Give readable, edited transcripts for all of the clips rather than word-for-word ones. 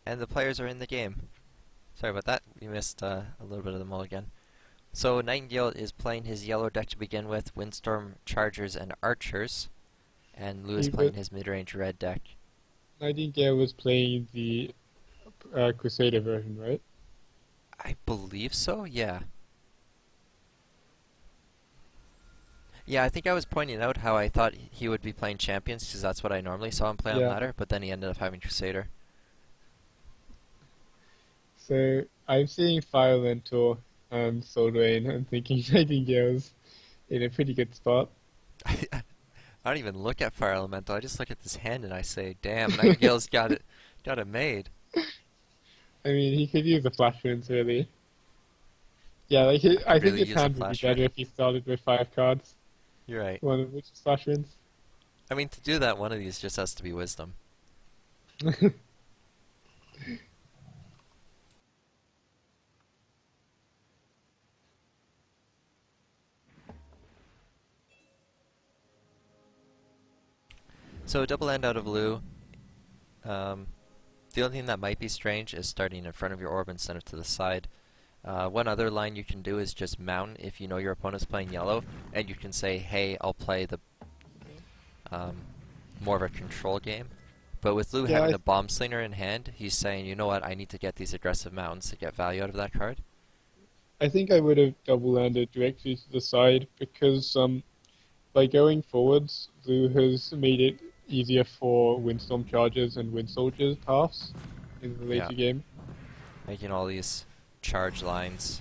and the players are in the game. Sorry about that. We missed a little bit of the mulligan. So Nightingale is playing his yellow deck to begin with, Windstorm, Chargers, and Archers, and Lou is He playing was, his mid-range red deck. Nightingale was playing the Crusader version, right? I believe so, yeah. Yeah, I think I was pointing out how I thought he would be playing Champions, because that's what I normally saw him play on Yeah. ladder, but then he ended up having Crusader. So I'm seeing Fire Lentor and Soul Rain and thinking Nightingale's in a pretty good spot. I don't even look at Fire Elemental, I just look at this hand and I say, damn, Nightingale's got it made. I mean, he could use the Flash Runes, really. Yeah, I I could think really his use a hand would be flash rune. better if he started with 5 cards, You're right. one of which is Flash Runes. I mean, to do that, one of these just has to be Wisdom. So, double land out of Lou. The only thing that might be strange is starting in front of your orb instead of to the side. One other line you can do is just mount if you know your opponent's playing yellow, and you can say, hey, I'll play the more of a control game. But with Lou Yeah, having a Bomb Slinger in hand, he's saying, you know what, I need to get these aggressive mounts to get value out of that card. I think I would have double landed directly to the side because by going forwards, Lou has made it easier for Windstorm Chargers and Wind Soldiers paths in the Yeah, later game. making all these charge lines.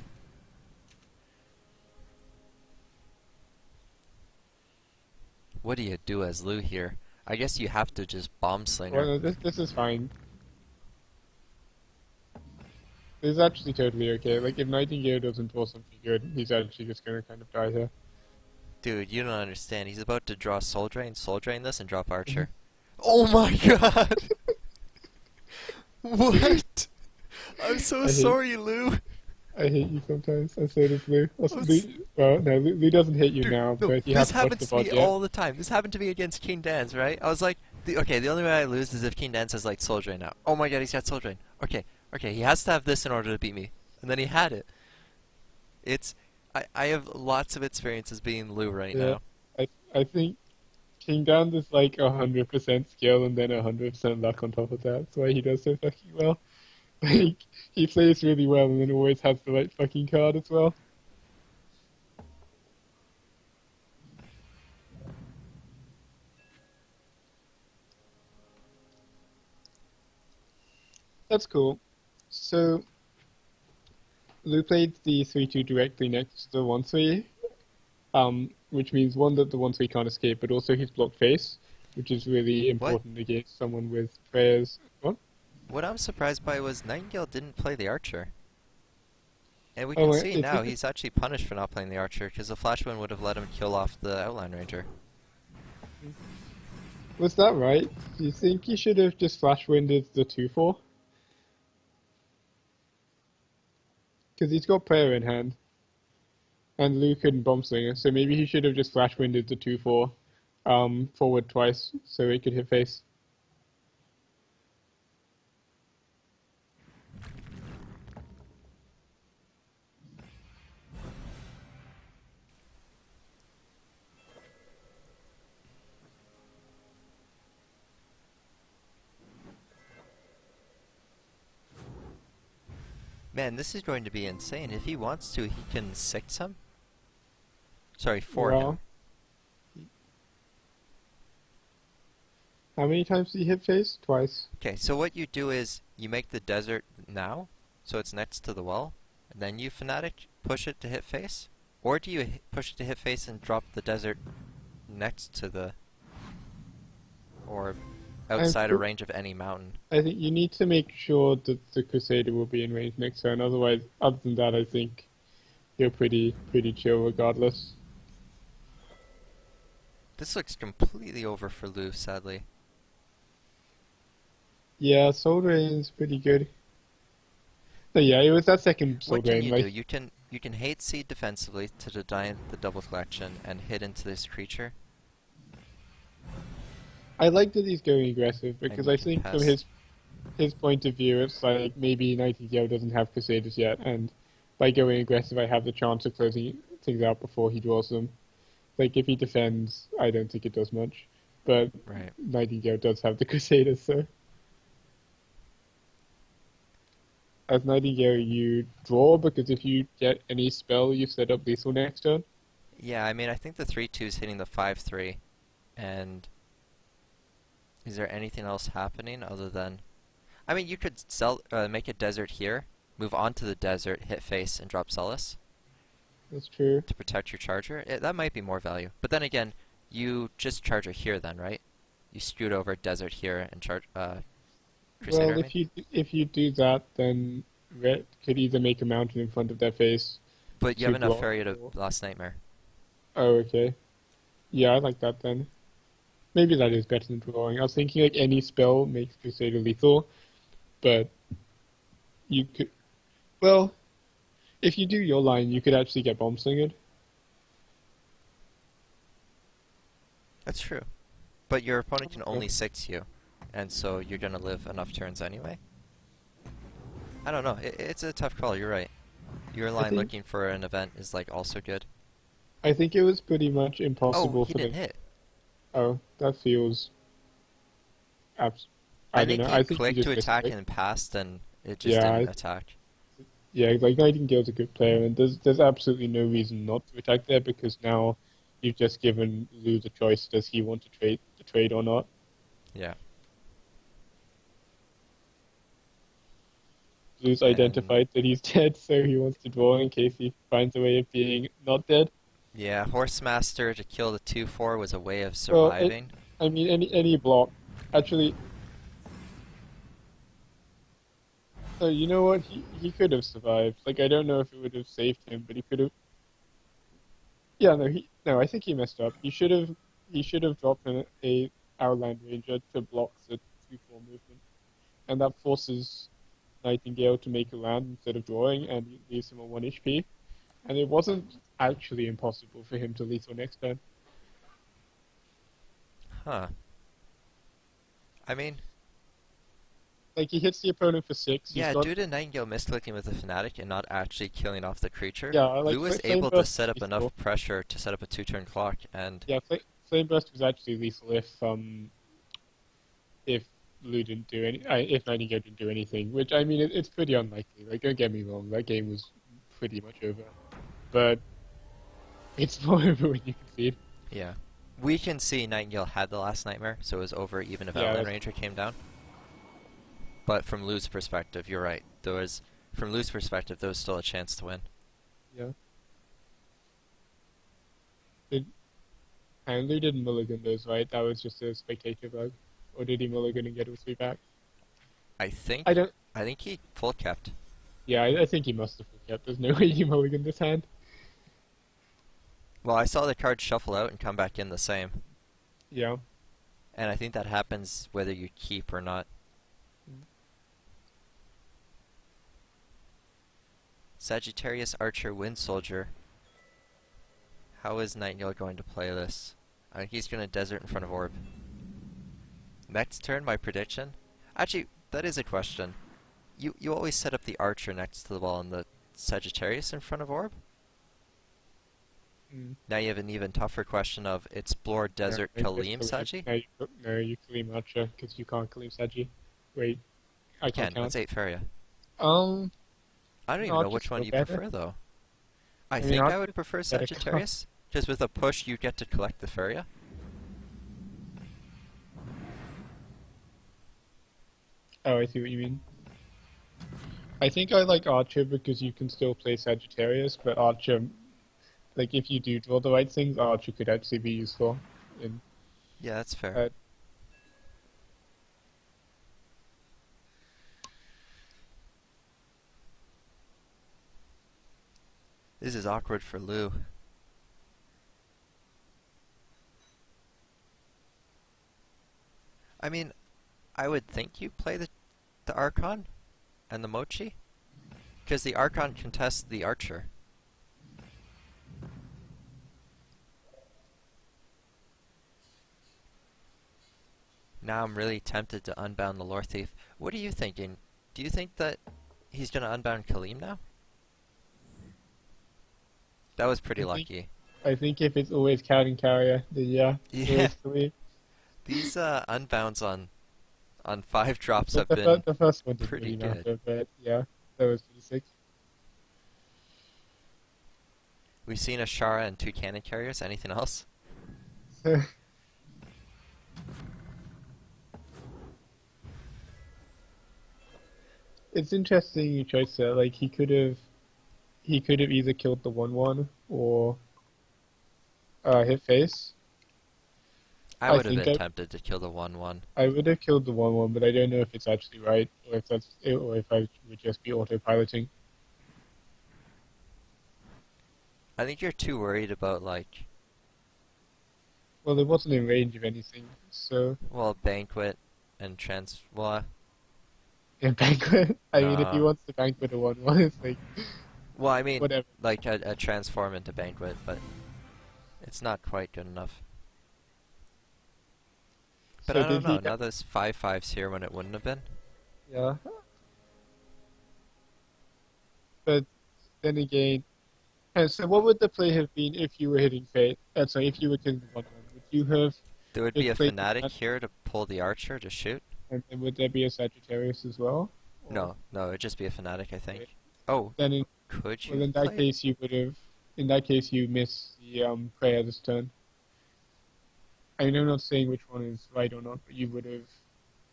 What do you do as Lou here? I guess you have to just Bomb Slinger. Well, no, this is fine. This is actually totally okay. Like, if Nightingale doesn't draw something good, he's actually just gonna kind of die here. Dude, you don't understand. He's about to draw Soul Drain this, and drop Archer. Oh my god! What? I'm so I hate- sorry, Lou. I hate you sometimes, and so does Lou. Also, What's- well, no, Lou doesn't hate you Dude, now, no, but he this hasn't watched happens the to me VOD yet. all the time. This happened to me against King Dan's, right? I was like, okay, the only way I lose is if King Dan says, like, Soul Drain now. Oh my god, he's got Soul Drain. Okay, he has to have this in order to beat me. And then he had it. I have lots of experiences being Lou right Yeah, now. I think King Dan is like 100% skill and then 100% luck on top of that. That's why he does so fucking well. Like, he plays really well and then always has the right fucking card as well. That's cool. So, Lou played the 3-2 directly next to the 1-3, which means one that the 1-3 can't escape, but also his blocked face, which is really important against someone with prayers. What? What I'm surprised by was Nightingale didn't play the Archer. And we Oh, can wait, see it's now because- he's actually punished for not playing the Archer, because the Flash Wind would have let him kill off the Outline Ranger. Was that right? Do you think he should have just flash winded the 2-4? Because he's got prayer in hand. And Lou couldn't bomb slinger, so maybe he should have just flash winded the 2-4 forward twice so it could hit face. Man, this is going to be insane. If he wants to, he can 6 him? Sorry, 4 Well, him. how many times did he hit face? Twice. Okay, so what you do is you make the desert now, so it's next to the well, and then you Fanatic push it to hit face? Or do you push it to hit face and drop the desert next to the... or outside of range of any mountain? I think you need to make sure that the Crusader will be in range next turn, otherwise, other than that, I think you're pretty chill regardless. This looks completely over for Lou, sadly. Yeah, Soul Drain's pretty good. So yeah, it was that second Soul What can Drain, you like, do? You can hate seed defensively to deny the double collection and hit into this creature. I like that he's going aggressive because you I can think pass. from his his point of view, it's like maybe Nightingale doesn't have Crusaders yet, and by going aggressive, I have the chance of closing things out before he draws them. Like if he defends, I don't think it does much, but Right. Nightingale does have the Crusaders, so as Nightingale you draw because if you get any spell, you set up lethal next turn. Yeah, I mean, I think the 3/2 is hitting the 5/3, and is there anything else happening other than? I mean, you could make a desert here, move on to the desert, hit face, and drop Celis That's true. to protect your charger. That might be more value. But then again, you just charger here then, right? You scoot over desert here and charge Crusader, Well, I mean. if you do that, then Red could either make a mountain in front of their face But you have to enough block. Faria to Or... Last Nightmare. Oh, okay. Yeah, I like that then. Maybe that is better than drawing. I was thinking like any spell makes Crusader lethal, but you could. Well, if you do your line, you could actually get Bomb Slingered. That's true. But your opponent can only 6 you, and so you're gonna live enough turns anyway. I don't know. It's a tough call. You're right. Your I line think looking for an event is like also good. I think it was pretty much Oh, impossible he for didn't them. hit. Oh, that feels abs. I I don't think know. he I think you clicked to just missed attack it. and passed, and it just Yeah, didn't attack. yeah. Like Nightingale's a good player, and there's absolutely no reason not to attack there because now you've just given Lou the choice: does he want to trade or not? Yeah. Lou's And identified that he's dead, so he wants to draw in case he finds a way of being not dead. yeah, Horsemaster to kill the 2/4 was a way of Well, surviving. I mean, any block. Actually, you know what? He could have survived. Like, I don't know if it would have saved him, but he could have. Yeah, no. I think he messed up. He should have dropped a Outland Ranger to block the 2/4 movement, and that forces Nightingale to make a land instead of drawing, and it leaves him on 1 HP. And it wasn't actually impossible for him to lethal next turn. Huh. I mean, Like he hits the opponent for 6. He's yeah, got due to Nightingale misclicking with the Fnatic and not actually killing off the creature, yeah, like Lou was Flame able to Burst set is up enough lethal. pressure to set up a 2-turn clock, and Yeah, Flame Burst was actually lethal if Lou didn't do if Nightingale didn't do anything. Which I mean, it's pretty unlikely. Like don't get me wrong, that game was pretty much over, but it's not over when you concede. yeah. We can see Nightingale had the last nightmare, so it was over even if Yeah, Outland Ranger came down. But from Lou's perspective, you're right. From Lou's perspective, there was still a chance to win. yeah. Did and Lou didn't mulligan those, right? That was just a spectator bug, or did he mulligan and get all 3 back? I I think, don't. I think he full kept. Yeah, I think he must have kept. There's no way he mulliganed this hand. Well, I saw the card shuffle out and come back in the same, Yeah. and I think that happens whether you keep or not. Sagittarius Archer Wind Soldier. How is Nightingale going to play this? I think he's going to desert in front of Orb. Next turn, my prediction. Actually, that is a question. You always set up the Archer next to the wall and the Sagittarius in front of Orb? Mm. Now you have an even tougher question of Explore Desert No, Kaleem Sagi? No, you Kaleem Archer because you can't Kaleem Sagi. Wait, I You can't can. count. That's 8 Faria. Um, I don't even know Archer's which one still you better. prefer, though. I I mean, think I Archer's would prefer better card. Sagittarius. Because with a push, you get to collect the Faria. Oh, I see what you mean. I think I like Archer because you can still play Sagittarius, but Archer, like if you do draw the right things, Archer could actually be useful. In Yeah, that's fair. uh, This is awkward for Lou. I mean, I would think you play the Archon and the Mochi. Because the Archon contests the Archer. Now I'm really tempted to unbound the Lore Thief. What are you thinking? Do you think that he's gonna unbound Kaleem now? That was pretty I think lucky. I think if it's always counting carrier, then yeah, Yeah, always Khalid. these unbounds on 5 drops But have been the first one didn't pretty really good. matter, but yeah, that was pretty sick. We've seen a Shara and 2 cannon carriers. Anything else? So it's interesting you chose that. Like he could have either killed the 1/1 or hit face. I I would have think been tempted to kill the 1/1. I would have killed the 1/1, but I don't know if it's actually right or if that's or if I would just be autopiloting. I think you're too worried about like, Well, it wasn't in range of anything, so well, banquet and trans. Well, in banquet. I mean, if he no. wants to banquet a 1/1, it's like Well, I mean, whatever. like a transform into banquet, but it's not quite good enough. But So I don't did know. he? Now there's 5/5s here when it wouldn't have been. Yeah, but then again, and so what would the play have been if you were hitting Fate? Sorry, if you were killing the 1/1, would you have There would be just a played the fanatic Fat, here to pull the archer to shoot. and then would there be a Sagittarius as well? Or No, it'd just be a fanatic, I okay. think. Oh, Then in could well, you in that play? case, you would have. In that case, you miss the prayer this turn. I know I'm not saying which one is right or not, but you would have.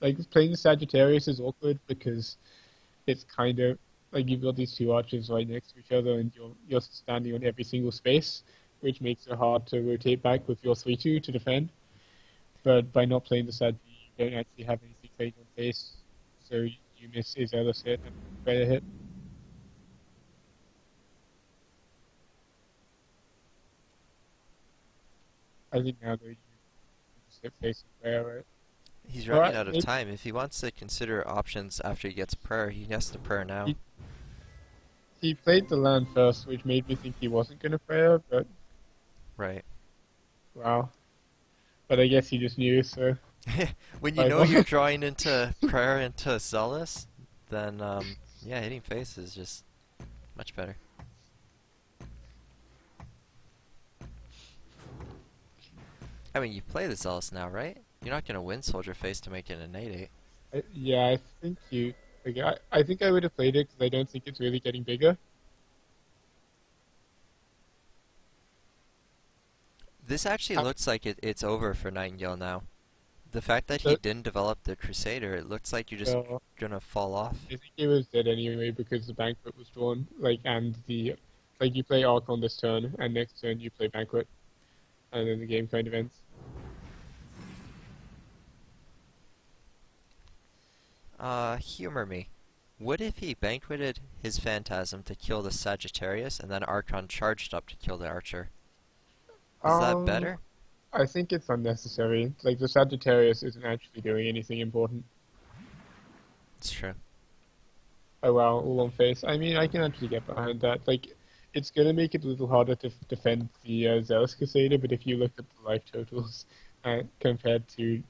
Like playing the Sagittarius is awkward because it's kind of like you've got these two archers right next to each other, and you're standing on every single space, which makes it hard to rotate back with your 3/2 to defend. But by not playing the Sag, you don't actually have anything fade on face, so you miss Isaela's hit and Freya hit. I think now though you just hit face and Freya, right? He's All running right, out of time. If he wants to consider options after he gets prayer, he has to prayer now. he, he played the land first, which made me think he wasn't gonna Freya, but Right. wow. But I guess he just knew, so When you I know you're drawing into prayer into zealous, then yeah, hitting face is just much better. I mean, you play the zealous now, right? You're not gonna win soldier face to make it an 8/8. yeah, I think you. Like, I think I would have played it because I don't think it's really getting bigger. This actually I, looks like it's over for Nightingale now. The fact that he so, didn't develop the Crusader, it looks like you're just uh, gonna fall off. I think it was dead anyway because the banquet was drawn. Like, and the like you play Arc on this turn, and next turn you play banquet, and then the game kind of ends. Humor me. What if he banqueted his Phantasm to kill the Sagittarius, and then Archon charged up to kill the Archer? Is that Um, better? I think it's unnecessary. Like the Sagittarius isn't actually doing anything important. It's true. Oh wow, all on face. I mean, I can actually get behind that. Like, it's gonna make it a little harder to defend the Zealous Crusader, but if you look at the life totals compared to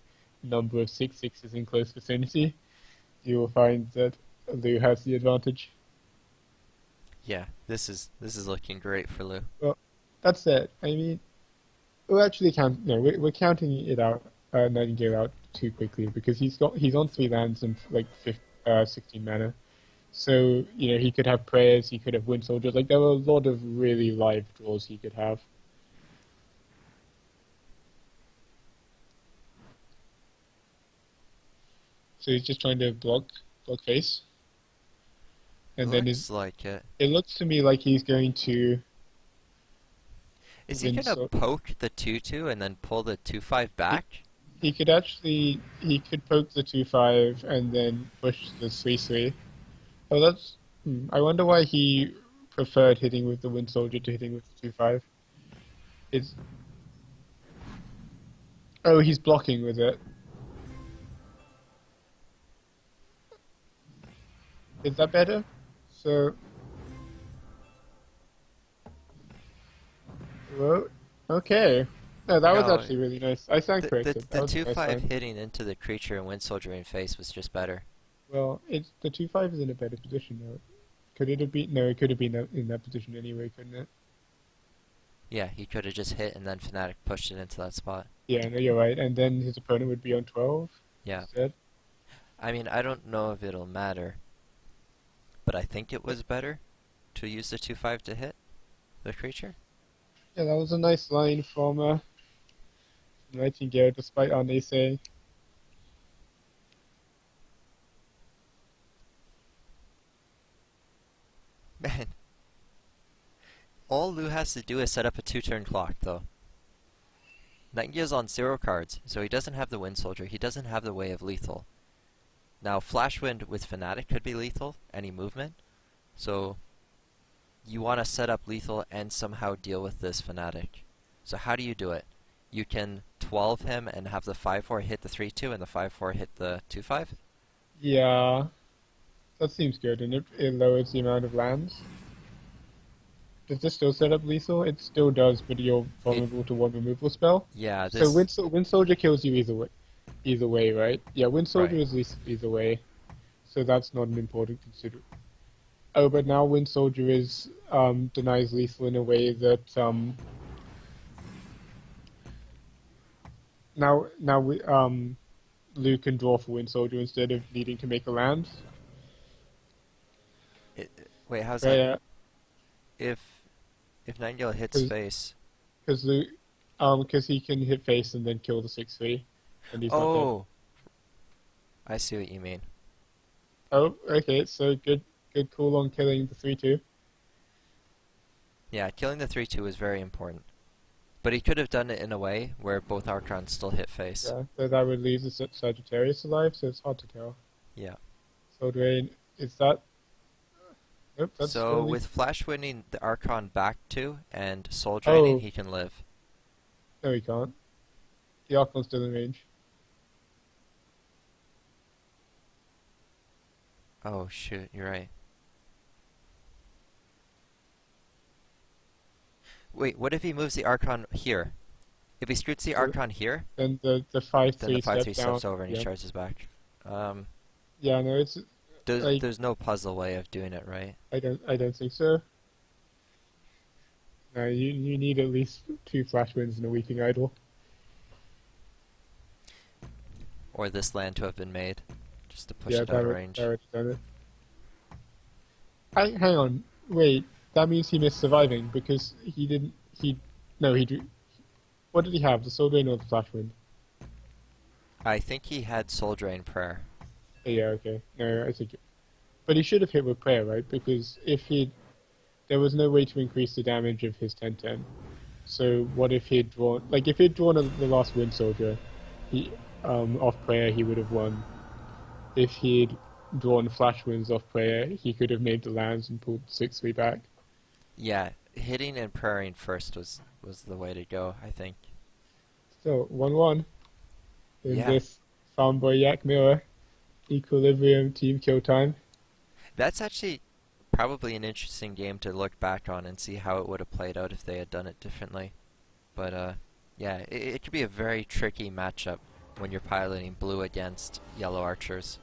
number of 6/6s in close vicinity, you will find that Lou has the advantage. Yeah, this is looking great for Lou. Well, that's it. I mean, we're actually no, we're counting it out, Nightingale out too quickly because he's on 3 lands and like 16 mana. So, you know, he could have prayers, he could have wind soldiers. Like, there were a lot of really live draws he could have. So he's just trying to block face. And then Looks like it. it looks to me like he's going to Is he win. gonna So poke the 2/2 and then pull the 2/5 back? he could actually, he could poke the 2/5 and then push the 3/3. Oh, I wonder why he preferred hitting with the wind soldier to hitting with the 2/5. It's, oh, he's blocking with it. Is that better? So, well, okay. No, that was No, actually really nice. I stand corrected. That the was a nice 2-5 line. hitting into the creature and Wind Soldier in face was just better. Well, it's the 2-5 is in a better position now. Could it have been? No, it could have been in that position anyway, couldn't it? Yeah, he could have just hit and then Fnatic pushed it into that spot. Yeah, no, you're right. And then his opponent would be on 12 Yeah. instead. I mean, I don't know if it'll matter, but I think it was better to use the 2-5 to hit the creature. Yeah, that was a nice line from Nightingale, despite our naysaying. Man, all Lou has to do is set up a 2-turn clock, though. Nightingale's on 0 cards, so he doesn't have the Wind Soldier, he doesn't have the Way of Lethal. Now, Flash Wind with Fnatic could be lethal, any movement, so you want to set up lethal and somehow deal with this Fnatic. So how do you do it? You can 12 him and have the 5-4 hit the 3-2 and the 5-4 hit the 2-5? Yeah, that seems good, and it lowers the amount of lands. Does this still set up lethal? It still does, but you're vulnerable to one removal spell. Yeah, So this... Wind Soldier kills you either way, right? Yeah, Wind Soldier Right. is lethal either way, so that's not an important consideration. Oh, but now Wind Soldier is denies lethal in a way that now Luke can draw for Wind Soldier instead of needing to make a land. Wait, how's But, that? yeah, If Nightingale hits face... because Luke, because he can hit face and then kill the 6/3, and he's not dead. Oh! I see what you mean. Oh, okay, so good call on killing the 3/2. Yeah, killing the 3-2 is very important. But he could have done it in a way where both Archons still hit face. Yeah, so that would leave the Sagittarius alive, so it's hard to tell. Yeah. Soul Drain, is that... Nope, that's So only... with Flash winning the Archon back 2 and Soul Draining, Oh, he can live. no he can't. The Archon's still in range. Oh shoot, you're right. Wait, what if he moves the Archon here? If he scoots the So Archon here, then the then the 5/3 5-3 step down. steps over and he Yeah, charges back. Um, yeah, no, it's like there's no puzzle way of doing it, right? I don't think so. No, you need at least 2 Flash Winds and a Weeping Idol. Or this land to have been made, just to push Yeah, it out of range. that would have done it. Hang on, wait. That means he missed surviving because he didn't. No, he drew. What did he have? The Soul Drain or the Flash Wind? I think he had Soul Drain Prayer. Yeah, okay. No, I think. But he should have hit with Prayer, right? Because there was no way to increase the damage of his 10/10. So what if he'd drawn, like if he'd drawn the last Wind Soldier, he off Prayer he would have won. If he'd drawn Flash Winds off Prayer, he could have made the lands and pulled 6/3 back. Yeah, hitting and praying first was the way to go, I think. So 1-1 in Yeah. this Farmboy Yak Mirror Equilibrium team kill time. That's actually probably an interesting game to look back on and see how it would have played out if they had done it differently. But yeah, it could be a very tricky matchup when you're piloting blue against yellow archers.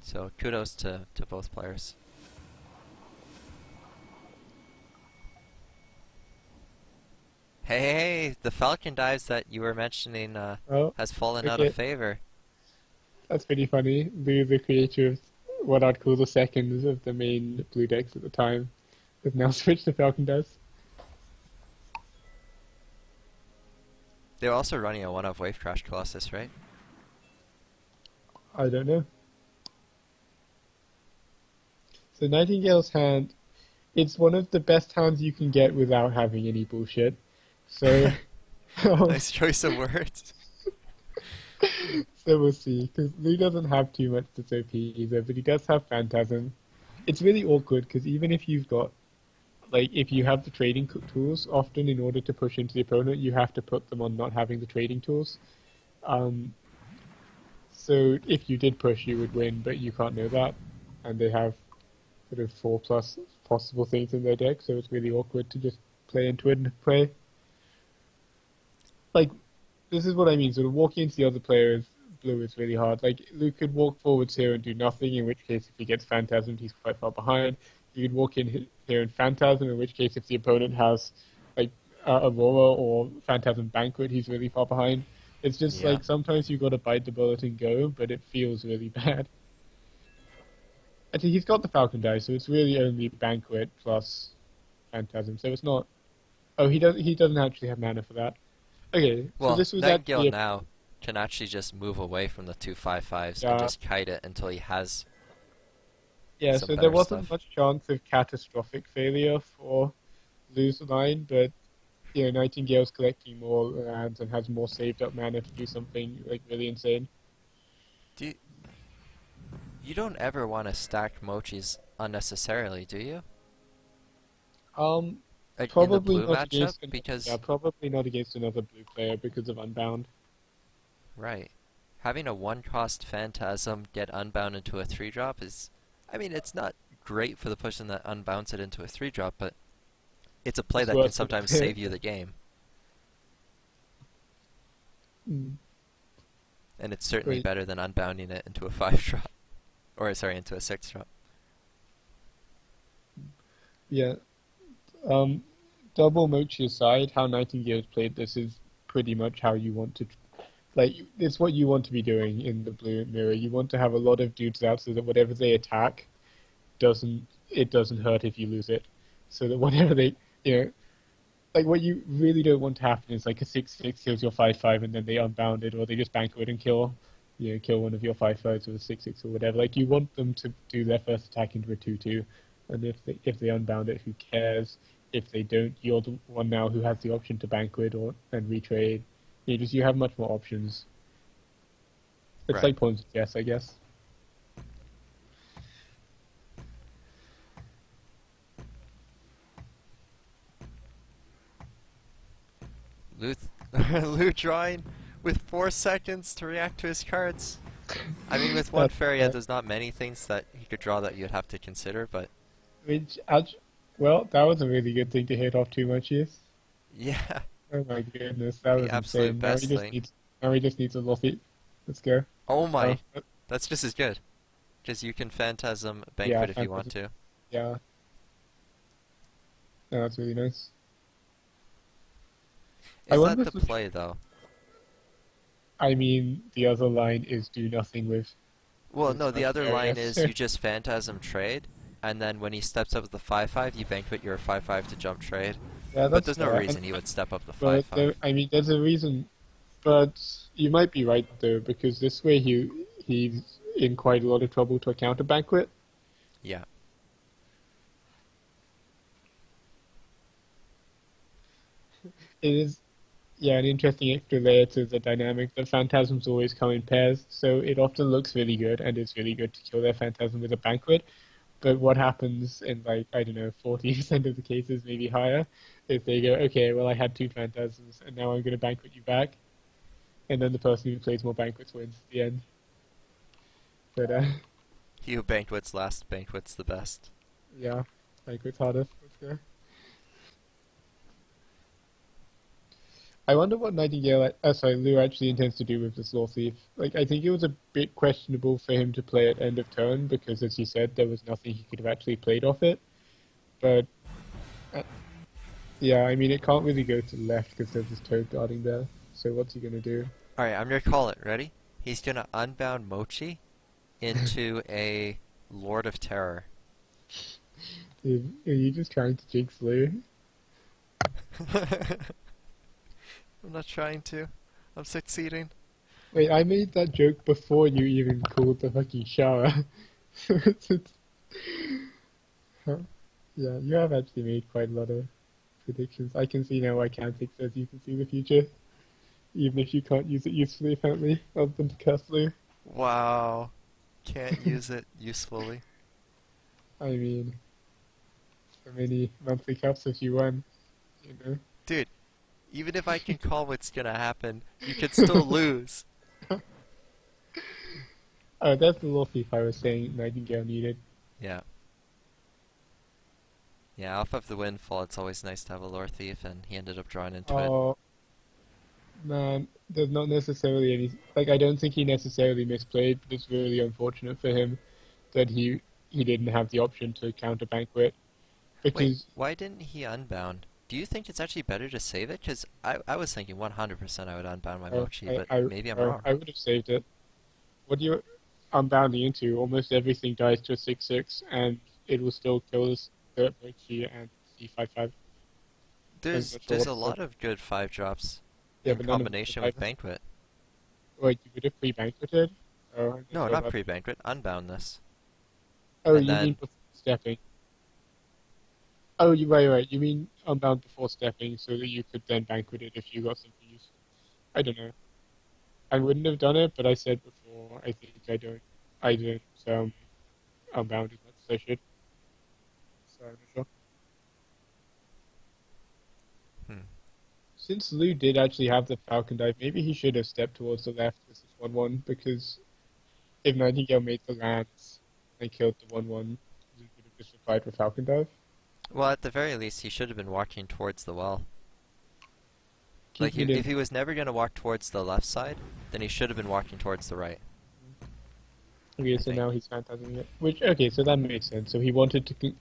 So kudos to both players. Hey, the Falcon dives that you were mentioning Oh, has fallen out okay. of favor. That's pretty funny. Lou, the creator of what I'd call the seconds of the main blue decks at the time, has now switched to Falcon Dice. They were also running a one-off Wave Crash Colossus, right? I don't know. So Nightingale's hand, it's one of the best hands you can get without having any bullshit. So, Nice choice of words. so we'll see. Because Lou doesn't have too much that's OP either, but he does have Phantasm. It's really awkward because even if you've got, like, if you have the trading tools, often in order to push into the opponent, you have to put them on not having the trading tools. So if you did push, you would win, but you can't know that. And they have sort of 4+ possible things in their deck, so it's really awkward to just play into it and pray. like this is what I mean. Sort of walking into the other players blue is really hard. Like Luke could walk forwards here and do nothing, in which case if he gets Phantasm, he's quite far behind. You could walk in here and Phantasm, in which case if the opponent has like Aurora or Phantasm Banquet, he's really far behind. It's just Yeah. like sometimes you got to bite the bullet and go, but it feels really bad. Actually, he's got the Falcon die, so it's really only Banquet plus Phantasm. So it's not. Oh, he doesn't actually have mana for that. Okay, so Well, this was Nightingale actually a now can actually just move away from the two 5/5s and yeah. just kite it until he has Yeah, some so there better wasn't stuff. much chance of catastrophic failure for Luuu90, but Nightingale's collecting more lands and has more saved up mana to do something like really insane. Do you, you don't ever want to stack Mochis unnecessarily, do you? Um, In the Probably blue not matchup? against Because, probably not against another blue player because of Unbound. right, having a one-cost Phantasm get unbound into a 3-drop is, I mean, it's not great for the person that unbounds it into a 3-drop, but it's a play It's that can worse for the sometimes player. save you the game. Mm, And it's certainly Wait, better than unbounding it into a 5-drop. Or, sorry, into a 6-drop. yeah. Um, Double Mochi aside, how Nightingale's played this is pretty much how you want to. Like, it's what you want to be doing in the blue mirror. You want to have a lot of dudes out so that whatever they attack doesn't hurt if you lose it. So that whatever they, you know, like what you really don't want to happen is like a 6/6 kills your 5/5 and then they unbound it, or they just banquet and kill one of your 5/5s or a 6/6 or whatever. Like you want them to do their first attack into a 2/2, and if they unbound it, who cares? If they don't, you're the one now who has the option to banquet or and retrade. You have much more options. It's Right. like pawns and chess, I guess. Lou drawing with 4 seconds to react to his cards. I mean, with one That's fairy, yeah, there's not many things that he could draw that you'd have to consider, but which well, that was a really good thing to hit off too much, yes. yeah, Oh my goodness, that the was absolute insane. best thing. Now he just needs a Lottie. Let's go. Oh Oh, my, that's just as good. Because you can Phantasm yeah, Banquet if you want fantastic. to. Yeah, no, that's really nice. I Is that wonder the if play, though? I mean the other line is do nothing Well, with no, the much other line areas. is you just Phantasm trade, and then when he steps up the 5/5, you Banquet your 5/5 to jump trade. Yeah, But that's there's no fair. reason he would step up the But 5/5. I mean, there's a reason. But you might be right though, because this way he's in quite a lot of trouble to a counter banquet. Yeah, It is, yeah, an interesting extra layer to the dynamic. The phantasms always come in pairs, so it often looks really good, and it's really good to kill their phantasm with a banquet. But what happens in like I don't know, 40% of the cases, maybe higher, is they go, okay, well I had two phantasms, and now I'm going to banquet you back, and then the person who plays more banquets wins at the end. But he who Banquets last Banquets the best. yeah, banquet's harder. Let's go. I wonder what Lou actually intends to do with this Law Thief. Like, I think it was a bit questionable for him to play at end of turn because, as you said, there was nothing he could have actually played off it. But uh, yeah, I mean, it can't really go to the left because there's this toad guarding there. So what's he gonna do? Alright, I'm gonna call it. Ready? He's gonna unbound Mochi into a Lord of Terror. Are you just trying to jinx Lou? I'm not trying to. I'm succeeding. Wait, I made that joke before you even called the fucking shower. It's- huh? Yeah, you have actually made quite a lot of predictions. I can see now why Cantic says you can see the future, even if you can't use it usefully, apparently, other than to curse Lou. Wow. Can't use it usefully. I mean, so many monthly cups if you won, you Dude, even if I can call what's gonna happen, you could still lose. know. Oh, that's the little thief I was saying Nightingale needed. Yeah. Yeah, off of the windfall, it's always nice to have a lore thief, and he ended up drawing into it. Oh, Man, there's not necessarily any. Like, I don't think he necessarily misplayed, but it's really unfortunate for him that he didn't have the option to counter Banquet Wait, because why didn't he unbound? Do you think it's actually better to save it? Because I was thinking 100% I would unbound my Mochi, but maybe I'm wrong. I would have saved it. What do you unbounding into? Almost everything dies to a 6/6, and it will still kill this third Mochi and C5/5. I'm not sure There's what a the lot of good 5 drops yeah, in but none of them are combination with 5. Banquet. Wait, you would have pre-banqueted? Oh, I don't No, know not about. pre-Banquet, unbound this. Oh, And you mean then, before stepping? Oh, you right. You mean unbound before stepping, so that you could then banquet it if you got something useful. I don't know. I wouldn't have done it, but I said before. I think I don't. I didn't unbound as much as I should. So I'm not sure. hmm. Since Lou did actually have the Falcon dive, maybe he should have stepped towards the left. This is 1-1 because if Nightingale made the lands and killed the 1-1, Lou would have just replied with Falcon dive. Well, at the very least, he should have been walking towards the well. Like, Keeping it in. if he was never going to walk towards the left side, then he should have been walking towards the right, Okay, I so think. now he's phantasming it. Which okay, so that makes sense. So he wanted to.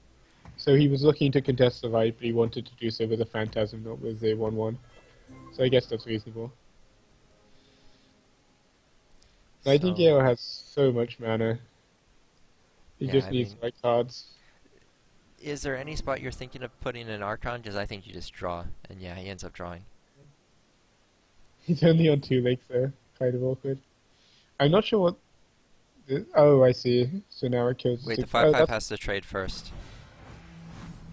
So he was looking to contest the right, but he wanted to do so with a phantasm, not with a 1-1. So I guess that's reasonable. So, Nightingale has so much mana. He yeah, just I needs mean, the right cards. is there any spot you're thinking of putting an Archon? Because I think you just draw, and yeah, he ends up drawing. He's only on 2 lakes though. Kind of awkward. I'm not sure what. Oh, I see. So now it kills the Wait, the 6. Oh, 5/5 that's. has to trade first.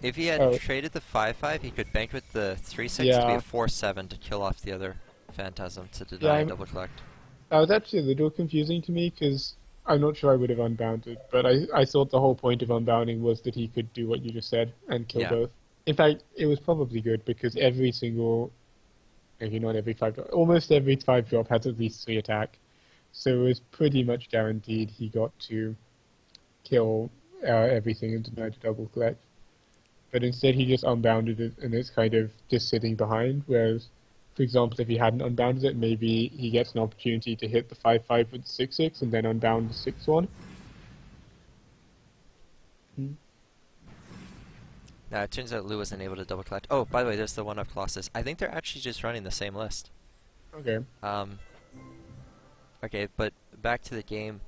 If he had Oh, traded the 5/5, he could bank with the 3/6 to be a yeah. 4/7 to kill off the other Phantasm to Yeah, deny double collect. that was actually a little confusing to me because I'm not sure I would have unbounded, but I thought the whole point of unbounding was that he could do what you just said and kill Yeah. both. In fact, it was probably good because every single, maybe not every 5 drop, almost every 5 drop has at least 3 attack. So it was pretty much guaranteed he got to kill everything and deny the double collect. But instead he just unbounded it and it's kind of just sitting behind, whereas for example, if he hadn't unbounded it, maybe he gets an opportunity to hit the 5/5 with 6/6 and then unbound the 6/1. Hmm. Now, it turns out Lou wasn't able to double collect. Oh, by the way, there's the 1-up Colossus. I think they're actually just running the same list. Okay. Um, okay, but back to the game.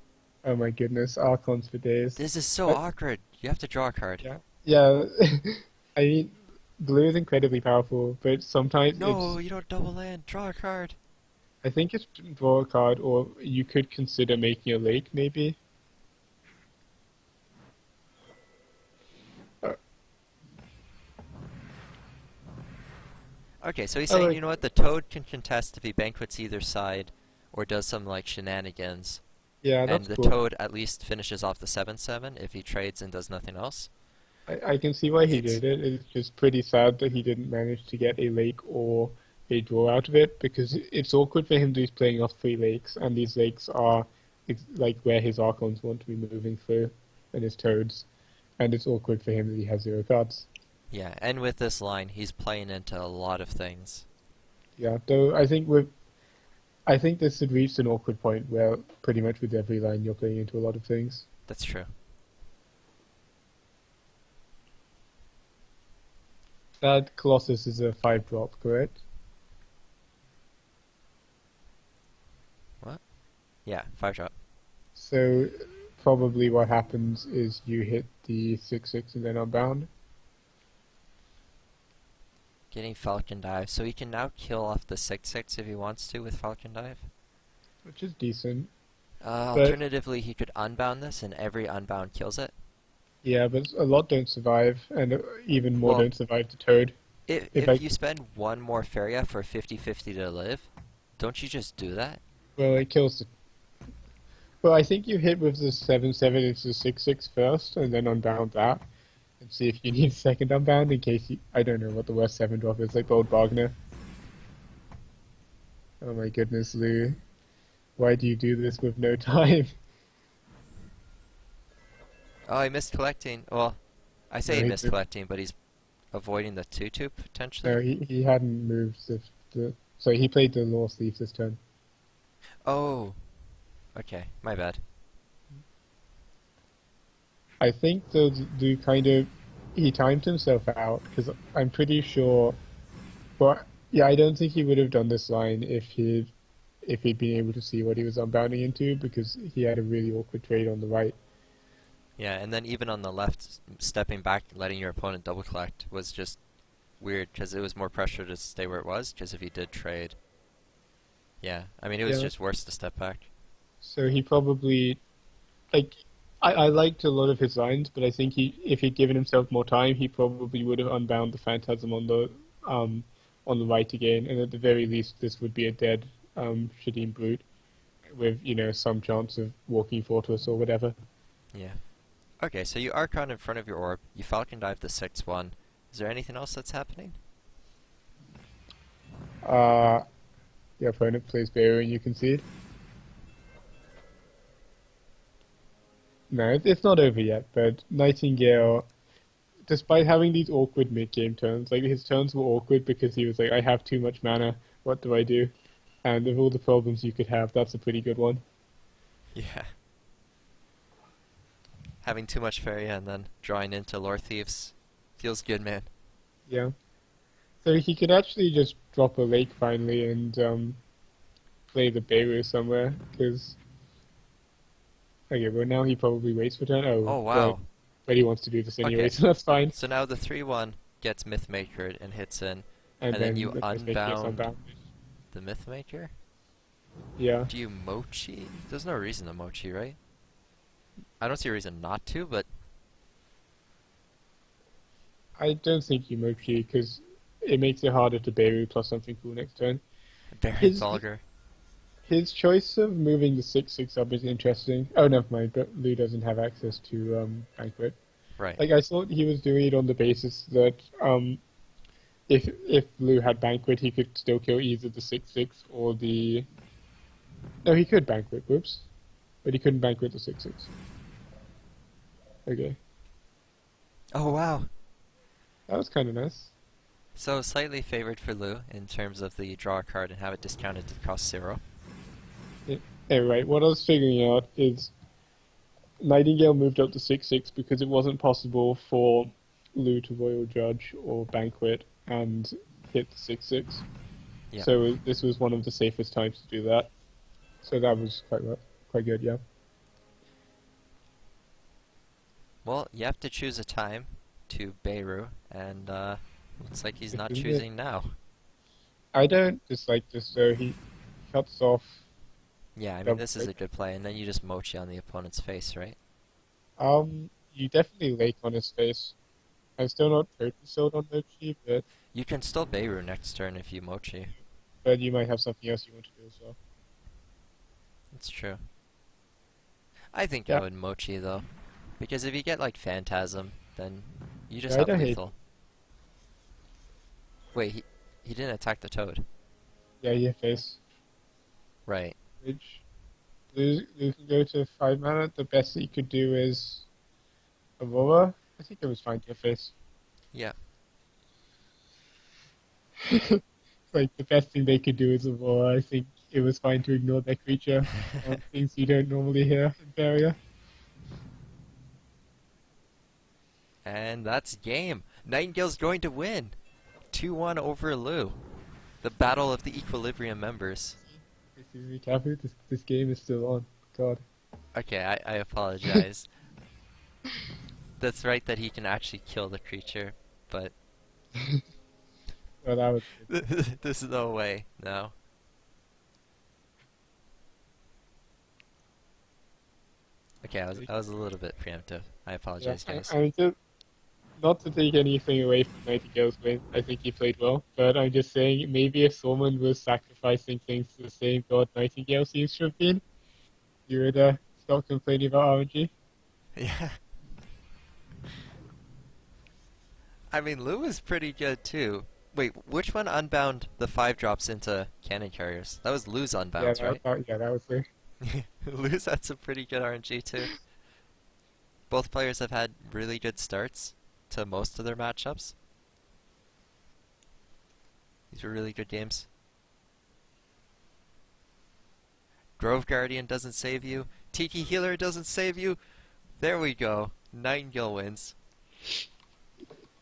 Oh my goodness, Archons for days. This is so But awkward. You have to draw a card. yeah, yeah. I mean, blue is incredibly powerful, but sometimes No, you don't double land. Draw a card. I think it's draw a card, or you could consider making a lake, maybe. Uh, Okay, so he's oh, saying, you know what, the Toad can contest if he banquets either side, or does some, like, shenanigans. yeah, And that's the cool. Toad at least finishes off the 7/7 if he trades and does nothing else. I can see why he It's did it. It's just pretty sad that he didn't manage to get a lake or a draw out of it, because it's awkward for him to be playing off 3 lakes, and these lakes are like where his Archons want to be moving through, and his Toads, and it's awkward for him that he has 0 cards. yeah, and with this line, he's playing into a lot of things. Yeah, though I think this had reached an awkward point where pretty much with every line you're playing into a lot of things. That's true. That Colossus is a 5 drop, correct? What? Yeah, 5-drop. So probably what happens is you hit the 6/6 and then unbound. Getting Falcon Dive, so he can now kill off the 6/6 if he wants to with Falcon Dive. Which is decent. But Alternatively, he could unbound this and every unbound kills it. yeah, but a lot don't survive, and even more Well, don't survive the Toad. If if I you spend one more Feria for 50/50 to live, don't you just do that? well, it kills the. Well, I think you hit with the 7/7 into the 6/6 first, and then unbound that, and see if you need a second unbound in case you. I don't know what the worst 7 drop is, like Old Wagner. Oh my goodness, Lou. Why do you do this with no time? Oh, he missed collecting. Well, I say No, he he missed did. collecting, but he's avoiding the 2/2 potentially. No, he hadn't moved the So he played the Law Thief this turn. Oh, okay, my bad. I think the kind of he timed himself out because I'm pretty sure. But yeah, I don't think he would have done this line if he'd been able to see what he was unbounding into because he had a really awkward trade on the right. Yeah, and then even on the left, stepping back, letting your opponent double collect was just weird because it was more pressure to stay where it was. Because if he did trade, yeah, I mean it was Yeah. just worse to step back. So he probably like I liked a lot of his lines, but I think if he'd given himself more time, he probably would have unbound the Phantasm um on the right again, and at the very least, this would be a dead Shadim Brute with some chance of walking Fortress or whatever. Yeah. Okay, so you Archon in front of your orb. You Falcon dive the 6/1. Is there anything else that's happening? Uh, your opponent plays Beru and you concede. No, it's not over yet, but Nightingale, despite having these awkward mid-game turns, like his turns were awkward because he was like, I have too much mana, what do I do? And of all the problems you could have, that's a pretty good one. Yeah. Having too much Feria and then drawing into Lore Thieves feels good, man. Yeah. So he could actually just drop a lake finally and play the Beru somewhere, because, okay, well now he probably waits for turn. Oh, Oh well, wow. but he wants to do this anyway, Okay. so that's fine. So now the 3/1 gets Mythmaker and hits in, And and then then you the first make gets unbound unbound. the Mythmaker? Yeah. Do you Mochi? There's no reason to Mochi, right? I don't see a reason not to, but I don't think you Mochi, because it makes it harder to Beru plus something cool next turn. Baron His Thalgr. his choice of moving the 6/6 up is interesting. Oh, never mind, but Lou doesn't have access to Banquet. Right. Like, I thought he was doing it on the basis that if Lou had Banquet, he could still kill either the 6/6 or the... No, he could Banquet, whoops. But he couldn't Banquet the 6/6. Okay. Oh wow. That was kind of nice. So slightly favored for Lou in terms of the draw a card and have it discounted to cost 0. Yeah. Anyway, what I was figuring out is Nightingale moved up to 6/6 because it wasn't possible for Lou to Royal Judge or Banquet and hit the 6/6. Yeah. So this was one of the safest times to do that. So that was quite good, yeah. Well, you have to choose a time to Beirut, and looks like he's This not is it. choosing now. I don't dislike this, so he cuts off Yeah, I mean double this is click. a good play, and then you just Mochi on the opponent's face, right? You definitely lake on his face. I'm still not totally sold on Mochi, You can still Beirut next turn if you Mochi. but you might have something else you want to do as well. That's true. I think I Yeah, would Mochi though, because if you get like Phantasm, then you just yeah, I have don't hate. lethal. Wait, he didn't attack the toad. Yeah, your face. Right. Which Lou can go to 5 mana. The best that you could do is Aurora. I think it was fine to your face. Yeah. Like the best thing they could do is Aurora. I think it was fine to ignore their creature on things you don't normally hear in Barrier. And that's game. Nightingale's going to win. 2-1 over Lou. The battle of the Equilibrium members. This is Recap. This game is still on. God. Okay, I apologize. That's right that he can actually kill the creature, but Well, that was good. there's no way. No. Okay, I was a little bit preemptive. I Yeah, apologize, guys. I'm just not to take anything away from Nightingale's win. I think he played well, but I'm just saying maybe if someone was sacrificing things to the same god Nightingale seems to have been, you would stop complaining about RNG. Yeah. I mean, Lou is pretty good too. Wait, which one unbound the 5 drops into cannon carriers? That was Lou's Yeah, unbounds, right? that was the Lou's had some pretty good RNG too. Both players have had really good starts to most of their matchups. These were really good games. Grove Guardian doesn't save you. TT Healer doesn't save you. There we go. Nightingale wins.